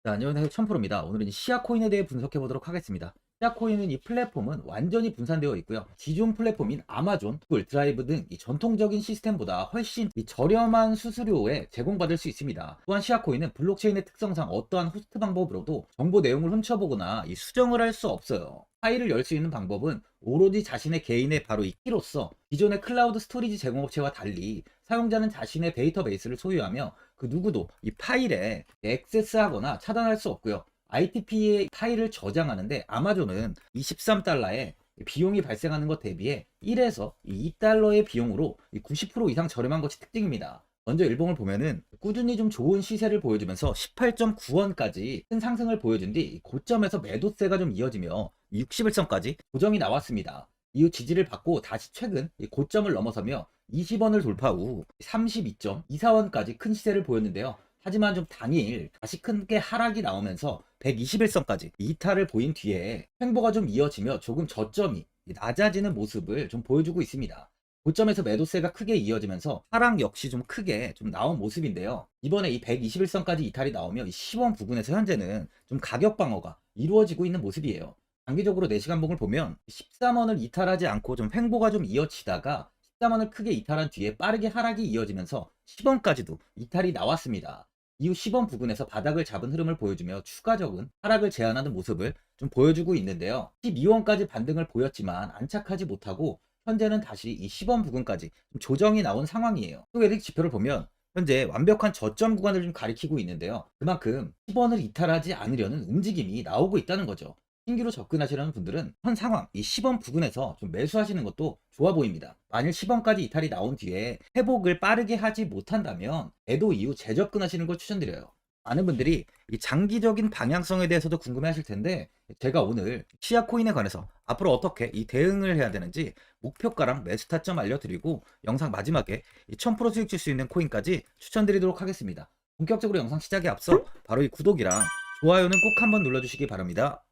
네, 안녕하세요. 천프로입니다. 오늘은 시아코인에 대해 분석해 보도록 하겠습니다. 시아코인은 이 플랫폼은 완전히 분산되어 있고요. 기존 플랫폼인 아마존, 구글 드라이브 등 이 전통적인 시스템보다 훨씬 이 저렴한 수수료에 제공받을 수 있습니다. 또한 시아코인은 블록체인의 특성상 어떠한 호스트 방법으로도 정보 내용을 훔쳐보거나 이 수정을 할 수 없어요. 파일을 열 수 있는 방법은 오로지 자신의 개인의 바로 이 키로서 기존의 클라우드 스토리지 제공업체와 달리 사용자는 자신의 데이터베이스를 소유하며 그 누구도 이 파일에 액세스하거나 차단할 수 없고요. ITP의 파일을 저장하는데 아마존은 23달러에 비용이 발생하는 것 대비해 1에서 2달러의 비용으로 90% 이상 저렴한 것이 특징입니다. 먼저 일봉을 보면은 꾸준히 좀 좋은 시세를 보여주면서 18.9원까지 큰 상승을 보여준 뒤 고점에서 매도세가 좀 이어지며 60일선까지 고정이 나왔습니다. 이후 지지를 받고 다시 최근 고점을 넘어서며 20원을 돌파 후 32.24원까지 큰 시세를 보였는데요. 하지만 좀 당일 다시 크게 하락이 나오면서 121선까지 이탈을 보인 뒤에 횡보가 좀 이어지며 조금 저점이 낮아지는 모습을 좀 보여주고 있습니다. 고점에서 매도세가 크게 이어지면서 하락 역시 좀 크게 좀 나온 모습인데요. 이번에 이 121선까지 이탈이 나오며 이 10원 부근에서 현재는 좀 가격 방어가 이루어지고 있는 모습이에요. 장기적으로 4시간봉을 보면 13원을 이탈하지 않고 좀 횡보가 좀 이어지다가 13원을 크게 이탈한 뒤에 빠르게 하락이 이어지면서 10원까지도 이탈이 나왔습니다. 이후 10원 부근에서 바닥을 잡은 흐름을 보여주며 추가적인 하락을 제한하는 모습을 좀 보여주고 있는데요. 12원까지 반등을 보였지만 안착하지 못하고 현재는 다시 이 10원 부근까지 조정이 나온 상황이에요. 또 LX 지표를 보면 현재 완벽한 저점 구간을 좀 가리키고 있는데요. 그만큼 10원을 이탈하지 않으려는 움직임이 나오고 있다는 거죠. 신규로 접근하시려는 분들은 현 상황 이 10원 부근에서 좀 매수하시는 것도 좋아 보입니다. 만일 10원까지 이탈이 나온 뒤에 회복을 빠르게 하지 못한다면 매도 이후 재접근하시는 걸 추천드려요. 많은 분들이 이 장기적인 방향성에 대해서도 궁금해 하실 텐데 제가 오늘 시아코인에 관해서 앞으로 어떻게 이 대응을 해야 되는지 목표가랑 매수 타점 알려드리고 영상 마지막에 1000% 수익 줄 수 있는 코인까지 추천드리도록 하겠습니다. 본격적으로 영상 시작에 앞서 바로 이 구독이랑 좋아요는 꼭 한번 눌러주시기 바랍니다.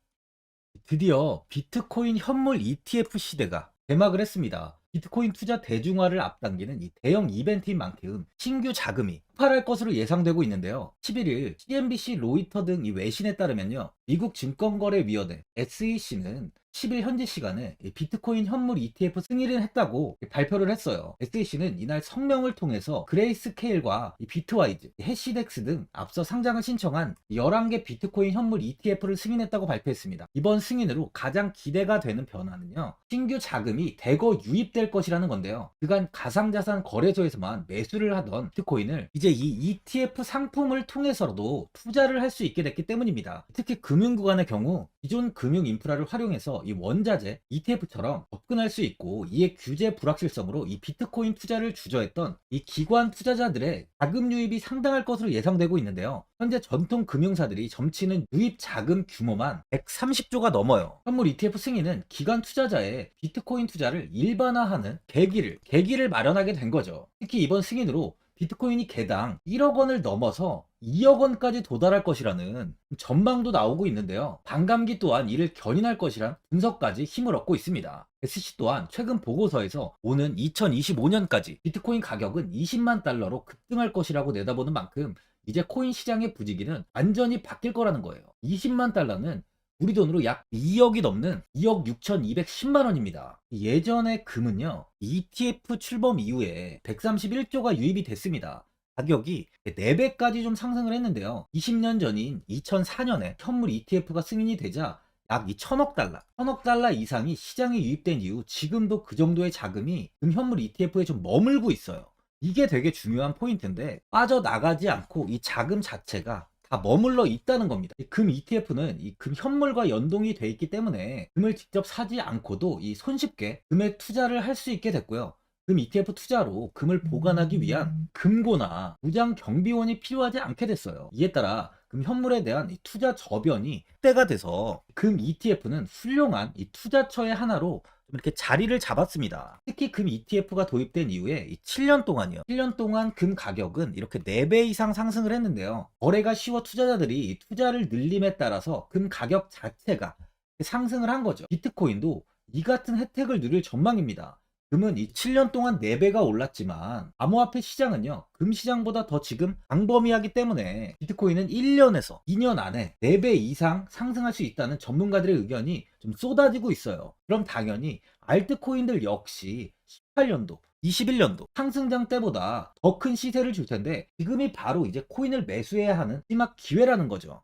드디어 비트코인 현물 ETF 시대가 개막을 했습니다. 비트코인 투자 대중화를 앞당기는 이 대형 이벤트인 만큼 신규 자금이 폭발할 것으로 예상되고 있는데요. 11일 CNBC, 로이터 등 이 외신에 따르면요. 미국 증권거래위원회 SEC는 10일 현지 시간에 비트코인 현물 ETF 승인을 했다고 발표를 했어요. SEC는 이날 성명을 통해서 그레이스케일과 비트와이즈, 해시덱스 등 앞서 상장을 신청한 11개 비트코인 현물 ETF를 승인했다고 발표했습니다. 이번 승인으로 가장 기대가 되는 변화는요. 신규 자금이 대거 유입될 것이라는 건데요. 그간 가상자산 거래소에서만 매수를 하던 비트코인을 이제 이 ETF 상품을 통해서도 투자를 할 수 있게 됐기 때문입니다. 특히 금융구간의 경우 기존 금융 인프라를 활용해서 이 원자재 ETF처럼 접근할 수 있고 이에 규제 불확실성으로 이 비트코인 투자를 주저했던 이 기관 투자자들의 자금 유입이 상당할 것으로 예상되고 있는데요. 현재 전통 금융사들이 점치는 유입 자금 규모만 130조가 넘어요. 현물 ETF 승인은 기관 투자자의 비트코인 투자를 일반화하는 계기를 마련하게 된 거죠. 특히 이번 승인으로 비트코인이 개당 1억 원을 넘어서 2억 원까지 도달할 것이라는 전망도 나오고 있는데요. 반감기 또한 이를 견인할 것이란 분석까지 힘을 얻고 있습니다. SC 또한 최근 보고서에서 오는 2025년까지 비트코인 가격은 20만 달러로 급등할 것이라고 내다보는 만큼 이제 코인 시장의 부지기는 완전히 바뀔 거라는 거예요. 20만 달러는 우리 돈으로 약 2억이 넘는 2억 6,210만 원입니다. 예전에 금은요, ETF 출범 이후에 131조가 유입이 됐습니다. 가격이 4배까지 좀 상승을 했는데요. 20년 전인 2004년에 현물 ETF가 승인이 되자 약 1000억 달러, 1000억 달러 이상이 시장에 유입된 이후 지금도 그 정도의 자금이 현물 ETF에 좀 머물고 있어요. 이게 되게 중요한 포인트인데 빠져나가지 않고 이 자금 자체가 다 머물러 있다는 겁니다. 금 ETF는 이 금 현물과 연동이 돼 있기 때문에 금을 직접 사지 않고도 이 손쉽게 금에 투자를 할 수 있게 됐고요. 금 ETF 투자로 금을 보관하기 위한 금고나 무장 경비원이 필요하지 않게 됐어요. 이에 따라 금 현물에 대한 이 투자 저변이 확대가 돼서 금 ETF는 훌륭한 이 투자처의 하나로 좀 이렇게 자리를 잡았습니다. 특히 금 ETF가 도입된 이후에 이 7년 동안이요. 7년 동안 금 가격은 이렇게 4배 이상 상승을 했는데요. 거래가 쉬워 투자자들이 이 투자를 늘림에 따라서 금 가격 자체가 상승을 한 거죠. 비트코인도 이 같은 혜택을 누릴 전망입니다. 금은 이 7년 동안 4배가 올랐지만 암호화폐 시장은요, 금 시장보다 더 지금 광범위하기 때문에 비트코인은 1년에서 2년 안에 4배 이상 상승할 수 있다는 전문가들의 의견이 좀 쏟아지고 있어요. 그럼 당연히 알트코인들 역시 18년도 21년도 상승장 때보다 더 큰 시세를 줄 텐데, 지금이 바로 이제 코인을 매수해야 하는 마지막 기회라는 거죠.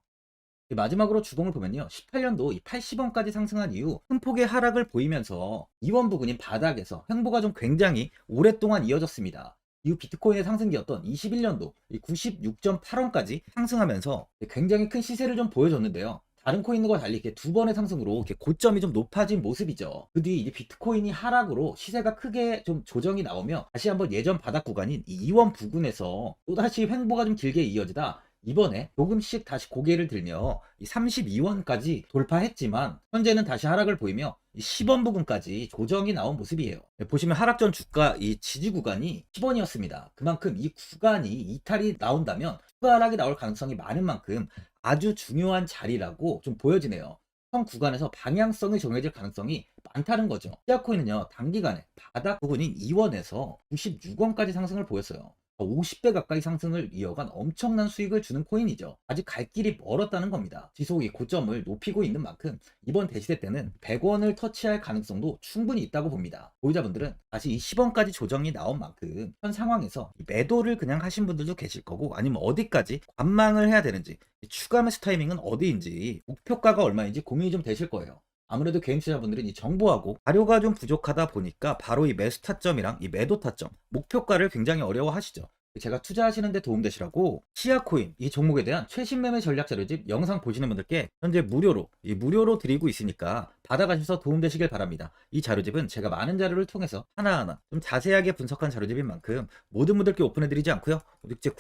마지막으로 주봉을 보면요, 18년도 이 80원까지 상승한 이후 큰 폭의 하락을 보이면서 이원 부근인 바닥에서 횡보가 좀 굉장히 오랫동안 이어졌습니다. 이후 비트코인의 상승기였던 21년도 이 96.8원까지 상승하면서 굉장히 큰 시세를 좀 보여줬는데요. 다른 코인과 달리 이렇게 두 번의 상승으로 이렇게 고점이 좀 높아진 모습이죠. 그 뒤 이제 비트코인이 하락으로 시세가 크게 좀 조정이 나오며 다시 한번 예전 바닥 구간인 이 2원 부근에서 또다시 횡보가 좀 길게 이어지다 이번에 조금씩 다시 고개를 들며 이 32원까지 돌파했지만 현재는 다시 하락을 보이며 이 10원 부근까지 조정이 나온 모습이에요. 보시면 하락 전 주가 이 지지 구간이 10원이었습니다. 그만큼 이 구간이 이탈이 나온다면 추가 하락이 나올 가능성이 많은 만큼 아주 중요한 자리라고 좀 보여지네요. 현 구간에서 방향성이 정해질 가능성이 많다는 거죠. 시아코인은요, 단기간에 바닥 부분인 2원에서 96원까지 상승을 보였어요. 50배 가까이 상승을 이어간 엄청난 수익을 주는 코인이죠. 아직 갈 길이 멀었다는 겁니다. 지속이 고점을 높이고 있는 만큼 이번 대시대 때는 100원을 터치할 가능성도 충분히 있다고 봅니다. 보유자분들은 다시 이 10원까지 조정이 나온 만큼 현 상황에서 매도를 그냥 하신 분들도 계실 거고, 아니면 어디까지 관망을 해야 되는지, 추가 매수 타이밍은 어디인지, 목표가가 얼마인지 고민이 좀 되실 거예요. 아무래도 개인 투자자분들은 이 정보하고 자료가 좀 부족하다 보니까 바로 이 매수 타점이랑 이 매도 타점, 목표가를 굉장히 어려워하시죠. 제가 투자하시는데 도움되시라고 시아코인 이 종목에 대한 최신 매매 전략 자료집 영상 보시는 분들께 현재 무료로 드리고 있으니까 받아가셔서 도움되시길 바랍니다. 이 자료집은 제가 많은 자료를 통해서 하나하나 좀 자세하게 분석한 자료집인 만큼 모든 분들께 오픈해드리지 않고요, 오직 제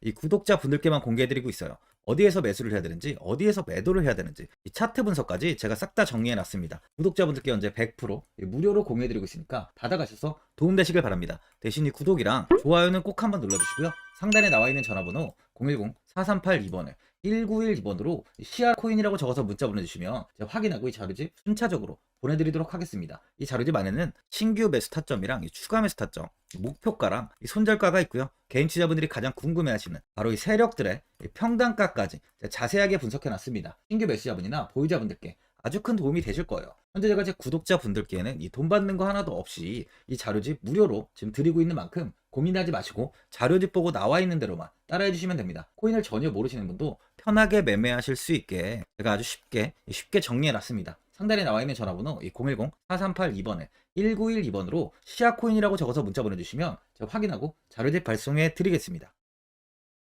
이 구독자 분들께만 공개해드리고 있어요. 어디에서 매수를 해야 되는지, 어디에서 매도를 해야 되는지, 이 차트 분석까지 제가 싹 다 정리해 놨습니다. 구독자분들께 현재 100% 무료로 공유해드리고 있으니까 받아가셔서 도움되시길 바랍니다. 대신 이 구독이랑 좋아요는 꼭 한번 눌러주시고요. 상단에 나와 있는 전화번호 010-4382번에 1912번으로 시아코인이라고 적어서 문자 보내주시면 제가 확인하고 이 자료집 순차적으로 보내드리도록 하겠습니다. 이 자료집 안에는 신규 매수 타점이랑 이 추가 매수 타점, 목표가랑 이 손절가가 있고요. 개인 투자분들이 가장 궁금해하시는 바로 이 세력들의 평단가까지 자세하게 분석해놨습니다. 신규 매수자분이나 보유자분들께 아주 큰 도움이 되실 거예요. 현재 제가 제 구독자분들께는 이 돈 받는 거 하나도 없이 이 자료집 무료로 지금 드리고 있는 만큼 고민하지 마시고 자료집 보고 나와 있는 대로만 따라해 주시면 됩니다. 코인을 전혀 모르시는 분도 편하게 매매하실 수 있게 제가 아주 쉽게 정리해 놨습니다. 상단에 나와 있는 전화번호 010-4382번에 1912번으로 시아코인이라고 적어서 문자 보내주시면 제가 확인하고 자료집 발송해 드리겠습니다.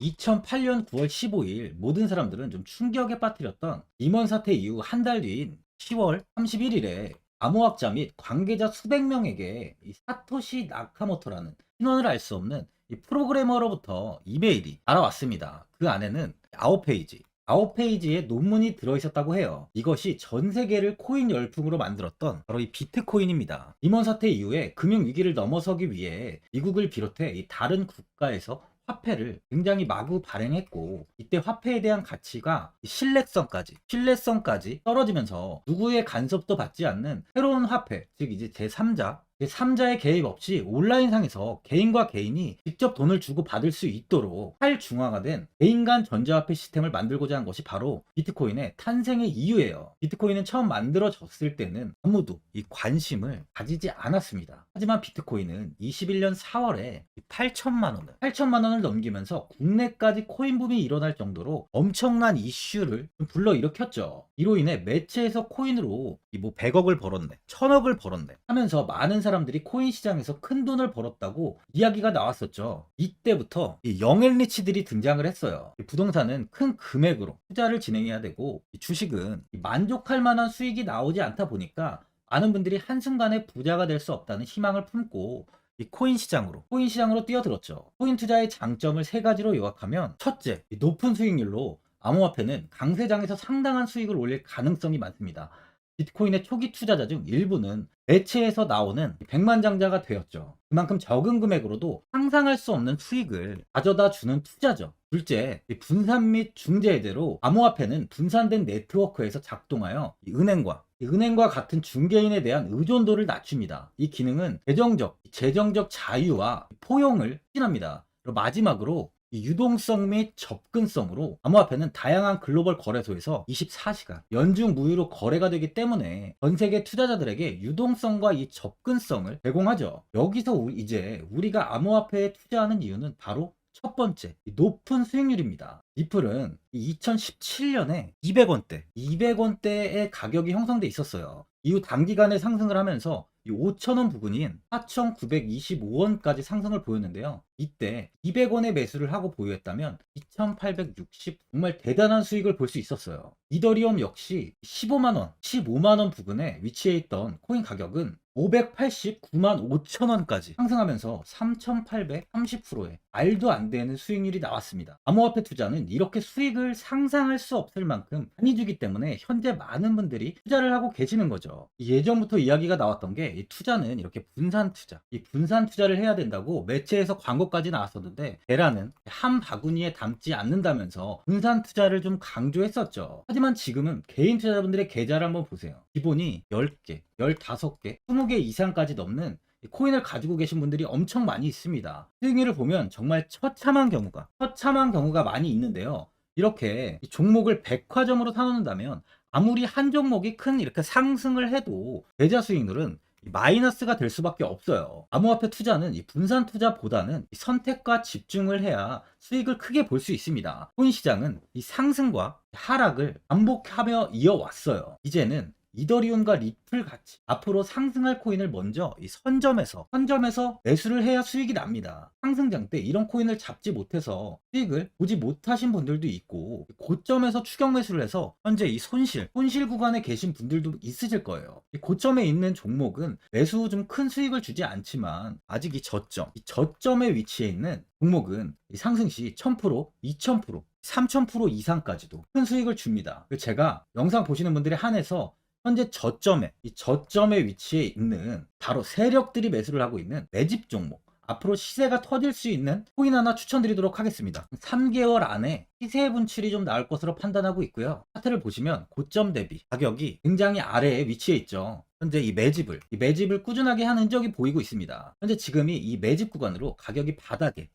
2008년 9월 15일 모든 사람들은 좀 충격에 빠뜨렸던 리먼 사태 이후 한 달 뒤인 10월 31일에 암호학자 및 관계자 수백 명에게 이 사토시 나카모토라는 신원을 알 수 없는 이 프로그래머로부터 이메일이 날아왔습니다. 그 안에는 9페이지의 논문이 들어있었다고 해요. 이것이 전 세계를 코인 열풍으로 만들었던 바로 이 비트코인입니다. 리먼 사태 이후에 금융위기를 넘어서기 위해 미국을 비롯해 이 다른 국가에서 화폐를 굉장히 마구 발행했고, 이때 화폐에 대한 가치가 신뢰성까지 떨어지면서 누구의 간섭도 받지 않는 새로운 화폐, 즉 이제 제3자의 개입 없이 온라인상에서 개인과 개인이 직접 돈을 주고 받을 수 있도록 탈중앙화된 개인 간 전자화폐 시스템을 만들고자 한 것이 바로 비트코인의 탄생의 이유예요. 비트코인은 처음 만들어졌을 때는 아무도 이 관심을 가지지 않았습니다. 하지만 비트코인은 21년 4월에 8천만 원을 넘기면서 국내까지 코인 붐이 일어날 정도로 엄청난 이슈를 불러일으켰죠. 이로 인해 매체에서 코인으로 100억을 벌었네, 1000억을 벌었네 하면서 많은 사람들이 코인 시장에서 큰 돈을 벌었다고 이야기가 나왔었죠. 이때부터 이 영앤리치들이 등장을 했어요. 부동산은 큰 금액으로 투자를 진행해야 되고, 주식은 만족할 만한 수익이 나오지 않다 보니까 많은 분들이 한순간에 부자가 될 수 없다는 희망을 품고 이 코인 시장으로 뛰어들었죠. 코인 투자의 장점을 세 가지로 요약하면, 첫째, 높은 수익률로 암호화폐는 강세장에서 상당한 수익을 올릴 가능성이 많습니다. 비트코인의 초기 투자자 중 일부는 매체에서 나오는 백만장자가 되었죠. 그만큼 적은 금액으로도 상상할 수 없는 수익을 가져다 주는 투자죠. 둘째, 이 분산 및 중재대로 암호화폐는 분산된 네트워크에서 작동하여 이 은행과 같은 중개인에 대한 의존도를 낮춥니다. 이 기능은 재정적 자유와 포용을 추진합니다. 그리고 마지막으로 이 유동성 및 접근성으로 암호화폐는 다양한 글로벌 거래소에서 24시간 연중 무휴로 거래가 되기 때문에 전 세계 투자자들에게 유동성과 이 접근성을 제공하죠. 여기서 이제 우리가 암호화폐에 투자하는 이유는 바로 첫 번째, 이 높은 수익률입니다. 리플은 2017년에 200원대의 가격이 형성돼 있었어요. 이후 단기간에 상승을 하면서 이 5,000원 부근인 4,925원까지 상승을 보였는데요. 이때 200원의 매수를 하고 보유했다면 2,860 정말 대단한 수익을 볼 수 있었어요. 이더리움 역시 15만원 부근에 위치해 있던 코인 가격은 589만 5천원까지 상승하면서 3,830%의 말도 안 되는 수익률이 나왔습니다. 암호화폐 투자는 이렇게 수익을 상상할 수 없을 만큼 많이 주기 때문에 현재 많은 분들이 투자를 하고 계시는 거죠. 예전부터 이야기가 나왔던 게 이 투자는 이렇게 이 분산 투자를 해야 된다고 매체에서 광고까지 나왔었는데 테라는 한 바구니에 담지 않는다면서 분산 투자를 좀 강조했었죠. 하지만 지금은 개인 투자자분들의 계좌를 한번 보세요. 기본이 10개, 15개, 20개 이상까지 넘는 코인을 가지고 계신 분들이 엄청 많이 있습니다. 수익률을 보면 정말 처참한 경우가 많이 있는데요. 이렇게 종목을 백화점으로 사놓는다면 아무리 한 종목이 큰 이렇게 상승을 해도 계좌 수익률은 마이너스가 될 수밖에 없어요. 암호화폐 투자는 이 분산 투자보다는 이 선택과 집중을 해야 수익을 크게 볼 수 있습니다. 코인 시장은 이 상승과 하락을 반복하며 이어왔어요. 이제는 이더리움과 리플 같이 앞으로 상승할 코인을 먼저 이 선점에서 매수를 해야 수익이 납니다. 상승장 때 이런 코인을 잡지 못해서 수익을 보지 못하신 분들도 있고, 고점에서 추격 매수를 해서 현재 이 손실 구간에 계신 분들도 있으실 거예요. 이 고점에 있는 종목은 매수 후 좀 큰 수익을 주지 않지만 아직 이 저점에 위치해 있는 종목은 이 상승 시 1000%, 2000%, 3000% 이상까지도 큰 수익을 줍니다. 제가 영상 보시는 분들에 한해서 현재 저점에 위치해 있는 바로 세력들이 매수를 하고 있는 매집 종목, 앞으로 시세가 터질 수 있는 코인 하나 추천드리도록 하겠습니다. 3개월 안에 시세 분출이 좀 나올 것으로 판단하고 있고요. 차트를 보시면 고점 대비 가격이 굉장히 아래에 위치해 있죠. 현재 이 매집을 꾸준하게 한 흔적이 보이고 있습니다. 현재 지금이 이 매집 구간으로 가격이 바닥에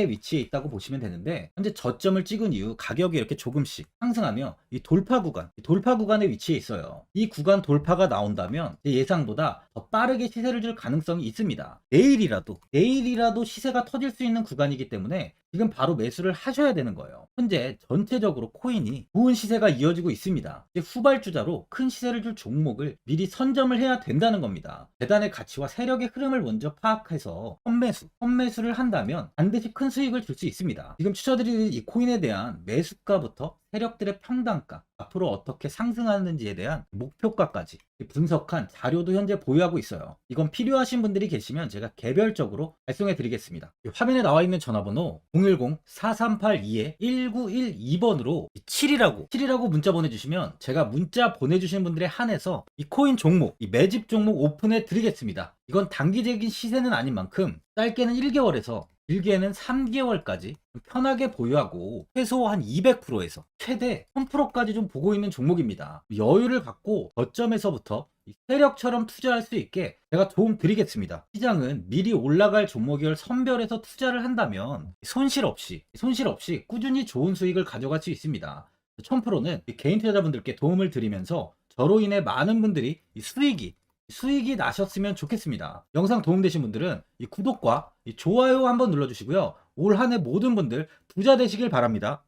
위치해 있다고 보시면 되는데, 현재 저점을 찍은 이후 가격이 이렇게 조금씩 상승하며 이 돌파 구간에 위치해 있어요. 이 구간 돌파가 나온다면 제 예상보다 더 빠르게 시세를 줄 가능성이 있습니다. 내일이라도 시세가 터질 수 있는 구간이기 때문에 지금 바로 매수를 하셔야 되는 거예요. 현재 전체적으로 코인이 좋은 시세가 이어지고 있습니다. 이제 후발주자로 큰 시세를 줄 종목을 미리 선점을 해야 된다는 겁니다. 재단의 가치와 세력의 흐름을 먼저 파악해서 선매수를 한다면 반드시 큰 수익을 줄 수 있습니다. 지금 추천드리는 이 코인에 대한 매수가부터 세력들의 평단가, 앞으로 어떻게 상승하는지에 대한 목표가까지 분석한 자료도 현재 보유하고 있어요. 이건 필요하신 분들이 계시면 제가 개별적으로 발송해 드리겠습니다. 화면에 나와 있는 전화번호 010-4382-1912번으로 7이라고 문자 보내주시면 제가 문자 보내주신 분들에 한해서 이 코인 종목, 이 매집 종목 오픈해 드리겠습니다. 이건 단기적인 시세는 아닌 만큼 짧게는 1개월에서 길게는 3개월까지 편하게 보유하고 최소 한 200%에서 최대 1000%까지 좀 보고 있는 종목입니다. 여유를 갖고 저점에서부터 세력처럼 투자할 수 있게 제가 도움 드리겠습니다. 시장은 미리 올라갈 종목을 선별해서 투자를 한다면 손실 없이 꾸준히 좋은 수익을 가져갈 수 있습니다. 1000%는 개인 투자자분들께 도움을 드리면서 저로 인해 많은 분들이 수익이 나셨으면 좋겠습니다. 영상 도움되신 분들은 이 구독과 이 좋아요 한번 눌러주시고요. 올 한 해 모든 분들 부자 되시길 바랍니다.